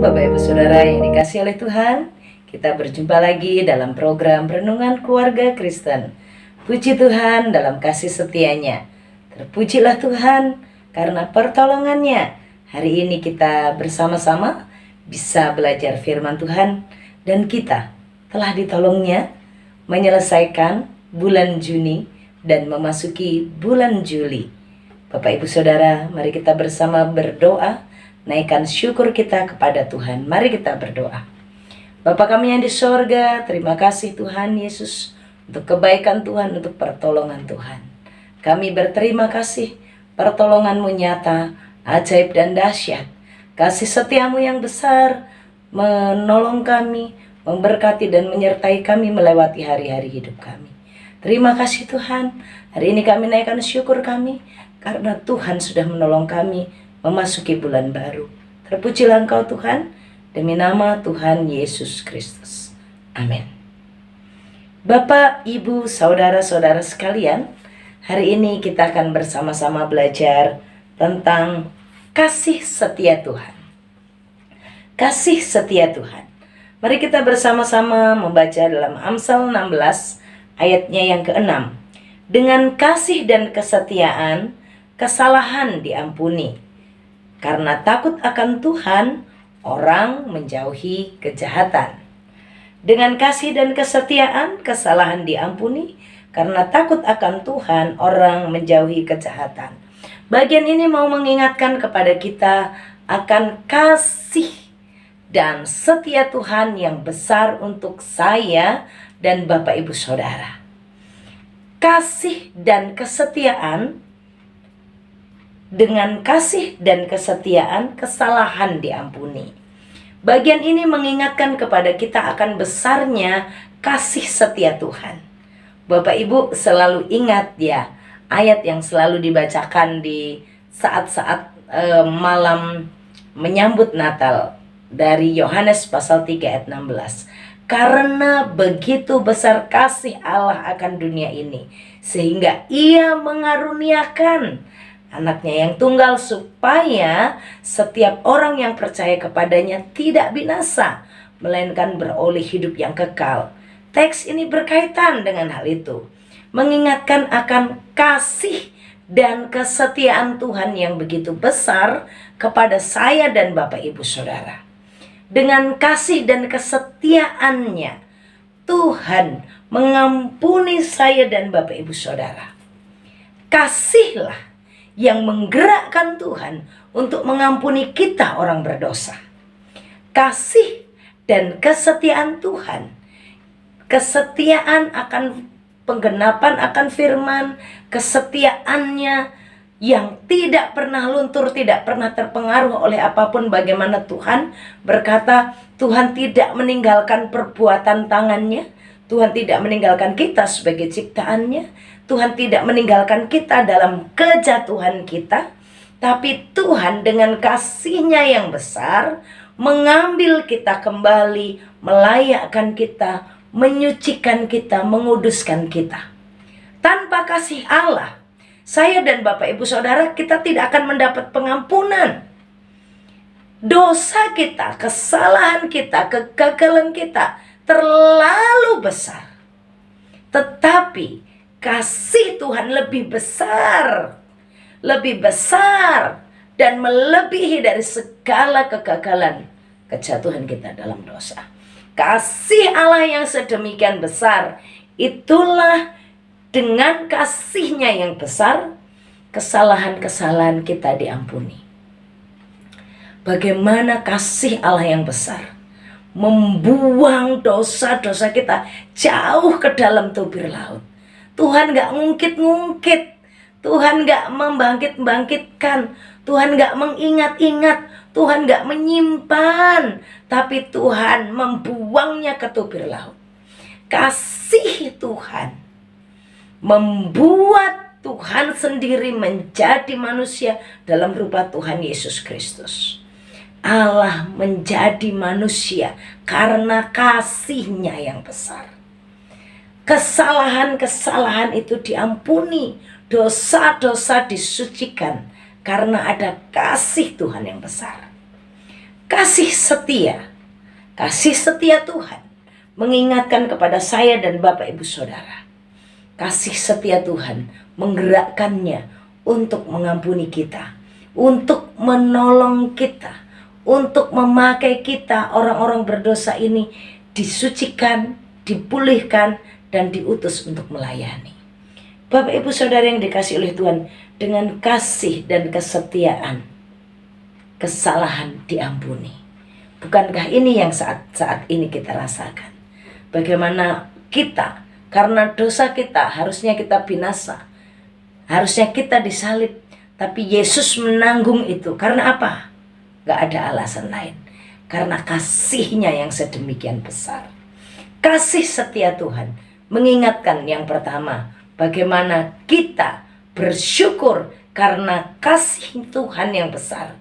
Bapak Ibu Saudara yang dikasihi oleh Tuhan, kita berjumpa lagi dalam program Renungan Keluarga Kristen. Puji Tuhan dalam kasih setianya. Terpujilah Tuhan karena pertolongannya. Hari ini kita bersama-sama bisa belajar firman Tuhan, dan kita telah ditolongnya menyelesaikan bulan Juni dan memasuki bulan Juli. Bapak Ibu Saudara, mari kita bersama berdoa, naikkan syukur kita kepada Tuhan. Mari kita berdoa. Bapa kami yang di sorga, terima kasih Tuhan Yesus untuk kebaikan Tuhan, untuk pertolongan Tuhan. Kami berterima kasih, pertolongan-Mu nyata, ajaib dan dahsyat. Kasih setiamu yang besar menolong kami, memberkati dan menyertai kami melewati hari-hari hidup kami. Terima kasih Tuhan. Hari ini kami naikkan syukur kami karena Tuhan sudah menolong kami memasuki bulan baru. Terpujilah Engkau Tuhan, demi nama Tuhan Yesus Kristus. Amin. Bapak, Ibu, Saudara-saudara sekalian, hari ini kita akan bersama-sama belajar tentang kasih setia Tuhan. Kasih setia Tuhan. Mari kita bersama-sama membaca dalam Amsal 16 ayatnya yang ke-6. Dengan kasih dan kesetiaan, kesalahan diampuni. Karena takut akan Tuhan, orang menjauhi kejahatan. Dengan kasih dan kesetiaan, kesalahan diampuni. Karena takut akan Tuhan, orang menjauhi kejahatan. Bagian ini mau mengingatkan kepada kita akan kasih dan setia Tuhan yang besar untuk saya dan Bapak Ibu Saudara. Kasih dan kesetiaan. Dengan kasih dan kesetiaan, kesalahan diampuni. Bagian ini mengingatkan kepada kita akan besarnya kasih setia Tuhan. Bapak Ibu selalu ingat ya, ayat yang selalu dibacakan di saat-saat malam menyambut Natal dari Yohanes pasal 3 ayat 16. Karena begitu besar kasih Allah akan dunia ini, sehingga Ia mengaruniakan Anaknya yang tunggal supaya setiap orang yang percaya kepadanya tidak binasa, melainkan beroleh hidup yang kekal. Teks ini berkaitan dengan hal itu, mengingatkan akan kasih dan kesetiaan Tuhan yang begitu besar kepada saya dan Bapak Ibu Saudara. Dengan kasih dan kesetiaannya, Tuhan mengampuni saya dan Bapak Ibu Saudara. Kasihlah yang menggerakkan Tuhan untuk mengampuni kita orang berdosa. Kasih dan kesetiaan Tuhan. Kesetiaan akan penggenapan akan firman. Kesetiaannya yang tidak pernah luntur, tidak pernah terpengaruh oleh apapun. Bagaimana Tuhan berkata, Tuhan tidak meninggalkan perbuatan tangannya. Tuhan tidak meninggalkan kita sebagai ciptaannya. Tuhan tidak meninggalkan kita dalam kejatuhan kita, tapi Tuhan dengan kasih-Nya yang besar mengambil kita kembali, melayakkan kita, menyucikan kita, menguduskan kita. Tanpa kasih Allah, saya dan Bapak Ibu Saudara, kita tidak akan mendapat pengampunan. Dosa kita, kesalahan kita, kegagalan kita terlalu besar. Tetapi kasih Tuhan lebih besar dan melebihi dari segala kegagalan, kejatuhan kita dalam dosa. Kasih Allah yang sedemikian besar, itulah dengan kasih-Nya yang besar, kesalahan-kesalahan kita diampuni. Bagaimana kasih Allah yang besar membuang dosa-dosa kita jauh ke dalam tubir laut. Tuhan gak ngungkit-ngungkit, Tuhan gak membangkit-bangkitkan, Tuhan gak mengingat-ingat, Tuhan gak menyimpan, tapi Tuhan membuangnya ke tubir laut. Kasih Tuhan membuat Tuhan sendiri menjadi manusia dalam rupa Tuhan Yesus Kristus. Allah menjadi manusia karena kasih-Nya yang besar. Kesalahan-kesalahan itu diampuni, dosa-dosa disucikan karena ada kasih Tuhan yang besar. Kasih setia. Kasih setia Tuhan mengingatkan kepada saya dan Bapak Ibu Saudara. Kasih setia Tuhan menggerakkannya untuk mengampuni kita, untuk menolong kita, untuk memakai kita orang-orang berdosa ini disucikan, dipulihkan, dan diutus untuk melayani. Bapak Ibu Saudara yang dikasihi oleh Tuhan, dengan kasih dan kesetiaan, kesalahan diampuni. Bukankah ini yang saat ini kita rasakan? Bagaimana kita, karena dosa kita harusnya kita binasa, harusnya kita disalib, tapi Yesus menanggung itu. Karena apa? Gak ada alasan lain. Karena kasihnya yang sedemikian besar. Kasih setia Tuhan mengingatkan yang pertama, bagaimana kita bersyukur karena kasih Tuhan yang besar.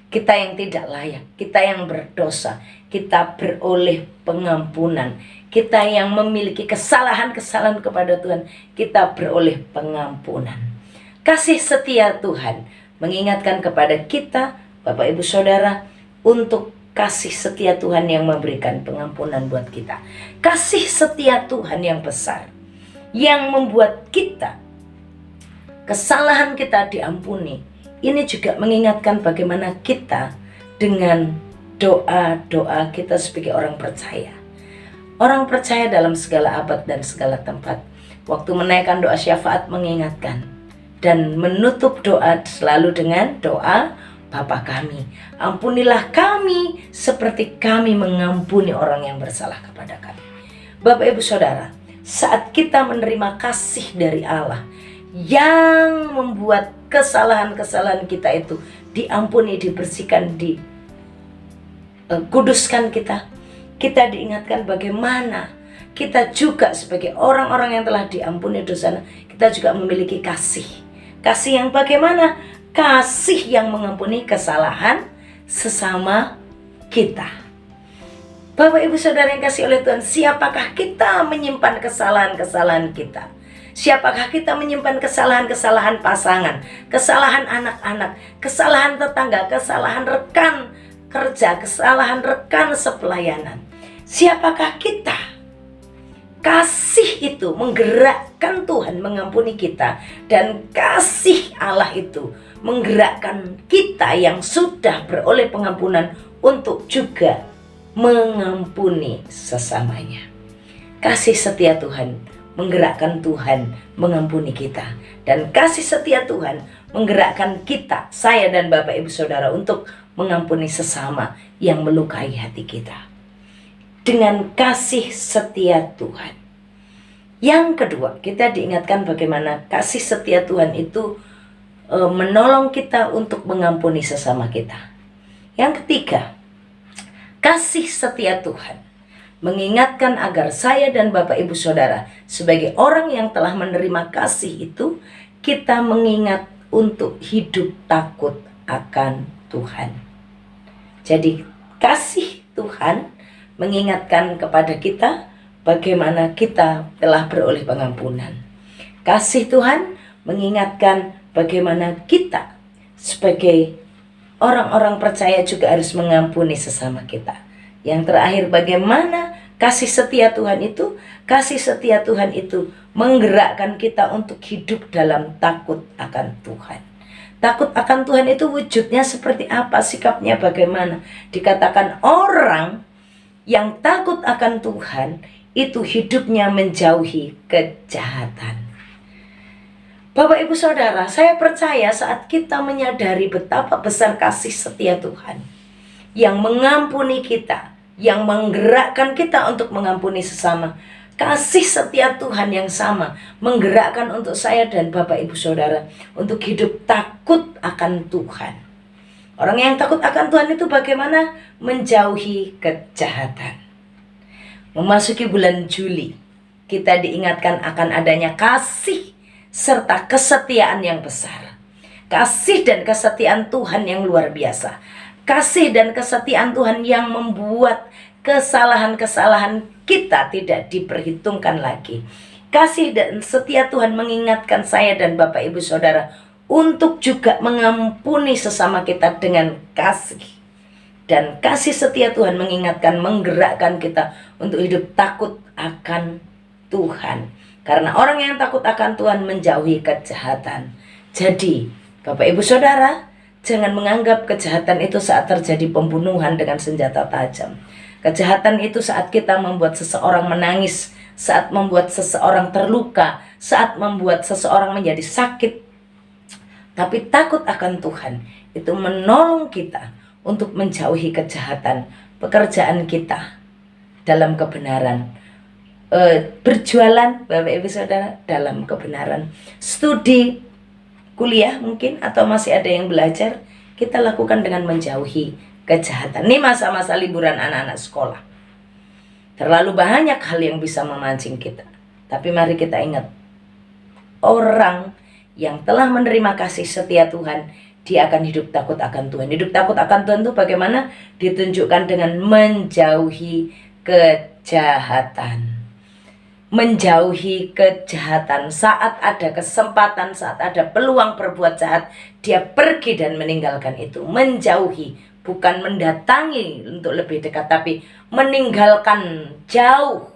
Kita yang tidak layak, kita yang berdosa, kita beroleh pengampunan. Kita yang memiliki kesalahan-kesalahan kepada Tuhan, kita beroleh pengampunan. Kasih setia Tuhan mengingatkan kepada kita, Bapak Ibu Saudara, untuk kasih setia Tuhan yang memberikan pengampunan buat kita. Kasih setia Tuhan yang besar, yang membuat kita, kesalahan kita diampuni. Ini juga mengingatkan bagaimana kita dengan doa-doa kita sebagai orang percaya. Orang percaya dalam segala abad dan segala tempat, waktu menaikkan doa syafaat mengingatkan dan menutup doa selalu dengan doa, Bapa kami, ampunilah kami seperti kami mengampuni orang yang bersalah kepada kami. Bapak Ibu Saudara, saat kita menerima kasih dari Allah yang membuat kesalahan-kesalahan kita itu diampuni, dibersihkan, dikuduskan kita diingatkan bagaimana kita juga sebagai orang-orang yang telah diampuni dosanya, kita juga memiliki kasih. Kasih yang bagaimana? Kasih yang mengampuni kesalahan sesama kita. Bapak Ibu Saudara yang kasih oleh Tuhan, siapakah kita menyimpan kesalahan-kesalahan kita? Siapakah kita menyimpan kesalahan-kesalahan pasangan, kesalahan anak-anak, kesalahan tetangga, kesalahan rekan kerja, kesalahan rekan sepelayanan? Siapakah kita? Kasih itu menggerakkan Tuhan mengampuni kita, dan kasih Allah itu menggerakkan kita yang sudah beroleh pengampunan untuk juga mengampuni sesamanya. Kasih setia Tuhan menggerakkan Tuhan mengampuni kita, dan kasih setia Tuhan menggerakkan kita, saya dan Bapak Ibu Saudara, untuk mengampuni sesama yang melukai hati kita. Dengan kasih setia Tuhan. Yang kedua, kita diingatkan bagaimana kasih setia Tuhan itu menolong kita untuk mengampuni sesama kita. Yang ketiga, kasih setia Tuhan mengingatkan agar saya dan Bapak Ibu Saudara sebagai orang yang telah menerima kasih itu, kita mengingat untuk hidup takut akan Tuhan. Jadi kasih Tuhan mengingatkan kepada kita bagaimana kita telah beroleh pengampunan. Kasih Tuhan mengingatkan bagaimana kita sebagai orang-orang percaya juga harus mengampuni sesama kita. Yang terakhir, bagaimana kasih setia Tuhan itu? Kasih setia Tuhan itu menggerakkan kita untuk hidup dalam takut akan Tuhan. Takut akan Tuhan itu wujudnya seperti apa? Sikapnya bagaimana? Dikatakan orang yang takut akan Tuhan itu hidupnya menjauhi kejahatan. Bapak Ibu Saudara, saya percaya saat kita menyadari betapa besar kasih setia Tuhan yang mengampuni kita, yang menggerakkan kita untuk mengampuni sesama, kasih setia Tuhan yang sama menggerakkan untuk saya dan Bapak Ibu Saudara untuk hidup takut akan Tuhan. Orang yang takut akan Tuhan itu bagaimana? Menjauhi kejahatan. Memasuki bulan Juli, kita diingatkan akan adanya kasih serta kesetiaan yang besar. Kasih dan kesetiaan Tuhan yang luar biasa. Kasih dan kesetiaan Tuhan yang membuat kesalahan-kesalahan kita tidak diperhitungkan lagi. Kasih dan setia Tuhan mengingatkan saya dan Bapak Ibu Saudara untuk juga mengampuni sesama kita dengan kasih. Dan kasih setia Tuhan mengingatkan, menggerakkan kita untuk hidup takut akan Tuhan. Karena orang yang takut akan Tuhan menjauhi kejahatan. Jadi, Bapak Ibu Saudara, jangan menganggap kejahatan itu saat terjadi pembunuhan dengan senjata tajam. Kejahatan itu saat kita membuat seseorang menangis, saat membuat seseorang terluka, saat membuat seseorang menjadi sakit. Tapi takut akan Tuhan itu menolong kita untuk menjauhi kejahatan, pekerjaan kita dalam kebenaran, berjualan Bapak Ibu Saudara dalam kebenaran, studi, kuliah mungkin, atau masih ada yang belajar, kita lakukan dengan menjauhi kejahatan. Ini masa-masa liburan anak-anak sekolah. Terlalu banyak hal yang bisa memancing kita. Tapi mari kita ingat, orang yang telah menerima kasih setia Tuhan, dia akan hidup takut akan Tuhan. Hidup takut akan Tuhan itu bagaimana? Ditunjukkan dengan menjauhi kejahatan. Menjauhi kejahatan. Saat ada kesempatan, saat ada peluang berbuat jahat, dia pergi dan meninggalkan itu. Menjauhi, bukan mendatangi untuk lebih dekat, tapi meninggalkan jauh.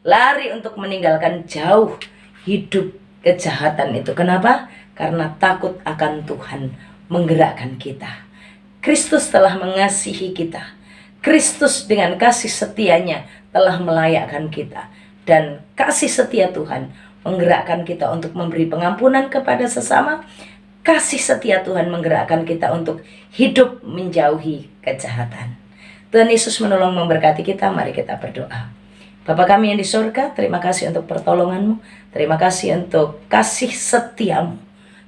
Lari untuk meninggalkan jauh hidup kejahatan itu. Kenapa? Karena takut akan Tuhan menggerakkan kita. Kristus telah mengasihi kita. Kristus dengan kasih setianya telah melayakkan kita. Dan kasih setia Tuhan menggerakkan kita untuk memberi pengampunan kepada sesama. Kasih setia Tuhan menggerakkan kita untuk hidup menjauhi kejahatan. Tuhan Yesus menolong memberkati kita. Mari kita berdoa. Bapa kami yang di surga, terima kasih untuk pertolongan-Mu. Terima kasih untuk kasih setia-Mu.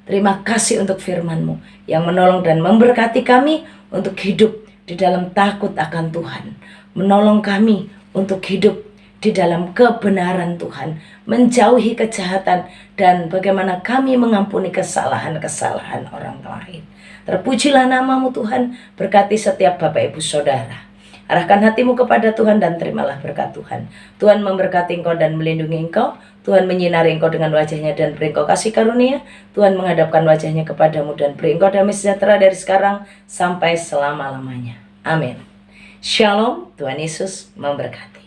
Terima kasih untuk firman-Mu yang menolong dan memberkati kami untuk hidup di dalam takut akan Tuhan. Menolong kami untuk hidup di dalam kebenaran Tuhan, menjauhi kejahatan, dan bagaimana kami mengampuni kesalahan-kesalahan orang lain. Terpujilah nama-Mu Tuhan, berkati setiap Bapak Ibu Saudara. Arahkan hatimu kepada Tuhan dan terimalah berkat Tuhan. Tuhan memberkati engkau dan melindungi engkau. Tuhan menyinari engkau dengan wajahnya dan beri engkau kasih karunia. Tuhan menghadapkan wajahnya kepadamu dan beri engkau damai sejahtera dari sekarang sampai selama-lamanya. Amin. Shalom, Tuhan Yesus memberkati.